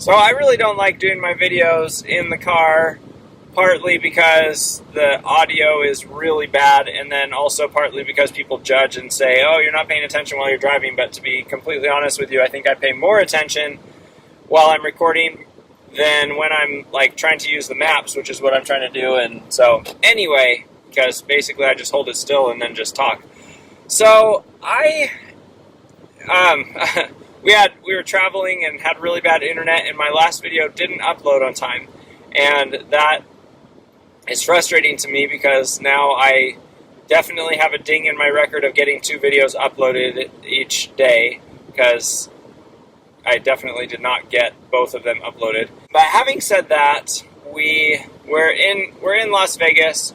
So I really don't like doing my videos in the car, partly because the audio is really bad, and then also partly because people judge and say, oh, you're not paying attention while you're driving. But to be completely honest with you, I think I pay more attention while I'm recording than when I'm like trying to use the maps, which is what I'm trying to do. And so anyway, because basically I just hold it still and then just talk. So we were traveling and had really bad internet, and my last video didn't upload on time, and that is frustrating to me because now I definitely have a ding in my record of getting 2 videos uploaded each day, because I definitely did not get both of them uploaded. But having said that, we're in Las Vegas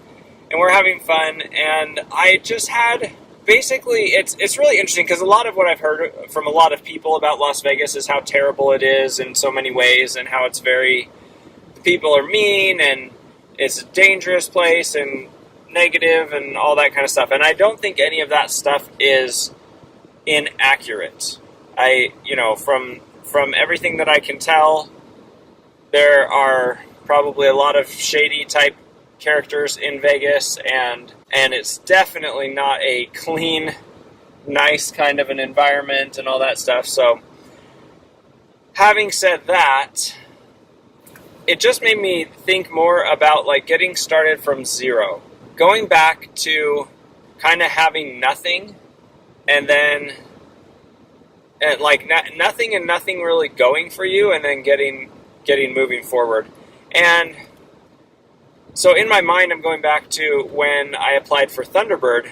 and we're having fun, and I just had basically, it's really interesting because a lot of what I've heard from a lot of people about Las Vegas is how terrible it is in so many ways, and how it's the people are mean, and it's a dangerous place, and negative, and all that kind of stuff. And I don't think any of that stuff is inaccurate. From everything that I can tell, there are probably a lot of shady type characters in Vegas, and it's definitely not a clean, nice kind of an environment and all that stuff. So having said that, it just made me think more about like getting started from zero, going back to kind of having nothing, and then nothing and nothing really going for you, and then getting moving forward. And so in my mind, I'm going back to when I applied for Thunderbird,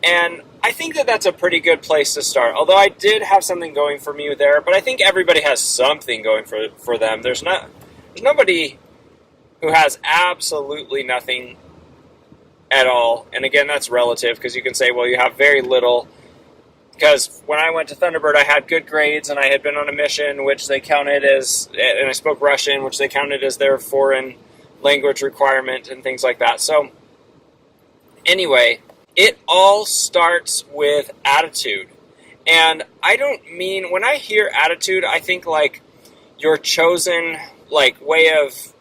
and I think that that's a pretty good place to start. Although I did have something going for me there, but I think everybody has something going for them. There's nobody who has absolutely nothing at all. And again, that's relative, because you can say, well, you have very little. Because when I went to Thunderbird, I had good grades, and I had been on a mission, which they counted as, and I spoke Russian, which they counted as their foreign language requirement and things like that. So anyway, it all starts with attitude. And I don't mean, when I hear attitude, I think like your chosen like way of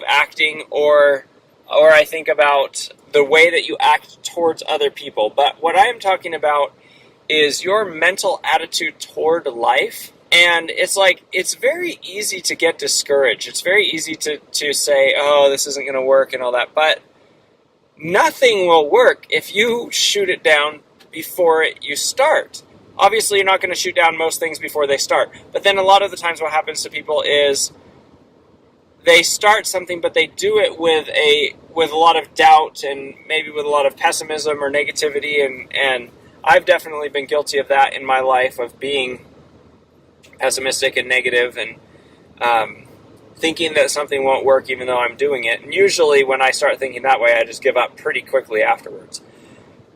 acting, or I think about the way that you act towards other people. But what I am talking about is your mental attitude toward life. And it's like, it's very easy to get discouraged. It's very easy to say, oh, this isn't going to work and all that. But nothing will work if you shoot it down before you start. Obviously, you're not going to shoot down most things before they start. But then a lot of the times what happens to people is they start something, but they do it with a lot of doubt, and maybe with a lot of pessimism or negativity. And I've definitely been guilty of that in my life, of being pessimistic and negative, and thinking that something won't work even though I'm doing it. And usually when I start thinking that way, I just give up pretty quickly afterwards.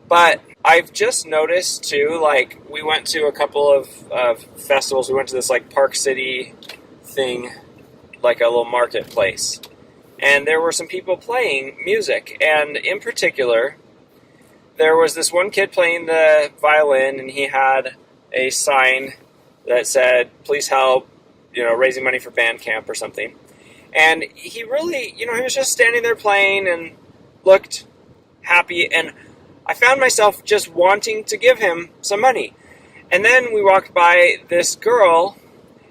But I've just noticed too, like we went to a couple of festivals. We went to this like Park City thing, like a little marketplace. And there were some people playing music. And in particular, there was this one kid playing the violin, and he had a sign that said, please help, raising money for band camp or something. And he really, he was just standing there playing and looked happy. And I found myself just wanting to give him some money. And then we walked by this girl,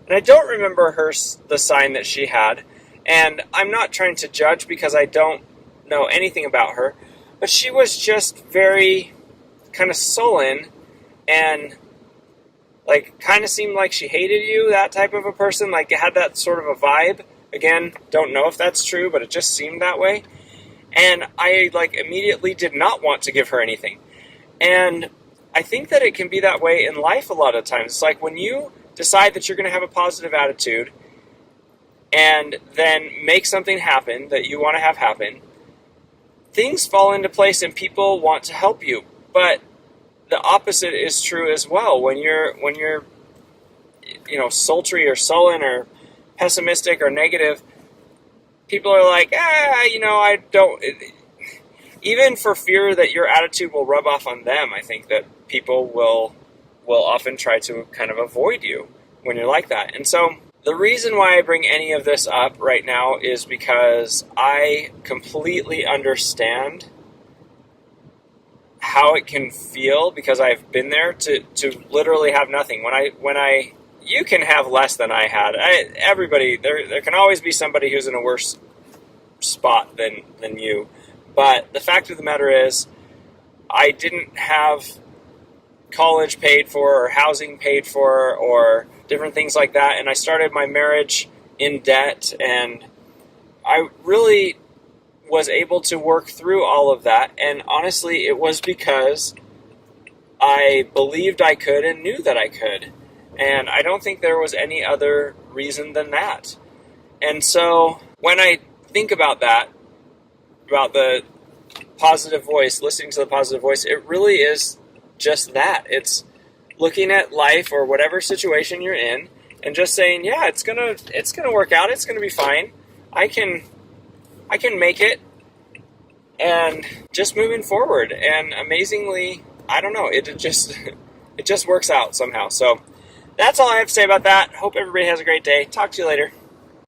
and I don't remember the sign that she had. And I'm not trying to judge because I don't know anything about her. But she was just very kind of sullen, and like kind of seemed like she hated you, that type of a person. Like it had that sort of a vibe. Again, don't know if that's true, but it just seemed that way. And I like immediately did not want to give her anything. And I think that it can be that way in life a lot of times. It's like when you decide that you're going to have a positive attitude and then make something happen that you want to have happen, things fall into place and people want to help you. But the opposite is true as well. When you're sultry or sullen or pessimistic or negative, people are like, I don't. Even for fear that your attitude will rub off on them, I think that people will often try to kind of avoid you when you're like that. And so The reason why I bring any of this up right now is because I completely understand how it can feel, because I've been there, to literally have nothing. You can have less than I had. Everybody, there can always be somebody who's in a worse spot than you. But the fact of the matter is, I didn't have college paid for or housing paid for or different things like that. And I started my marriage in debt, and I really was able to work through all of that. And honestly, it was because I believed I could and knew that I could. And I don't think there was any other reason than that. And so when I think about that, about the positive voice, listening to the positive voice, it really is just that. It's looking at life or whatever situation you're in and just saying, yeah, it's gonna work out. It's gonna be fine. I can make it, and just moving forward. And amazingly, I don't know, it just works out somehow. So that's all I have to say about that. Hope everybody has a great day. Talk to you later.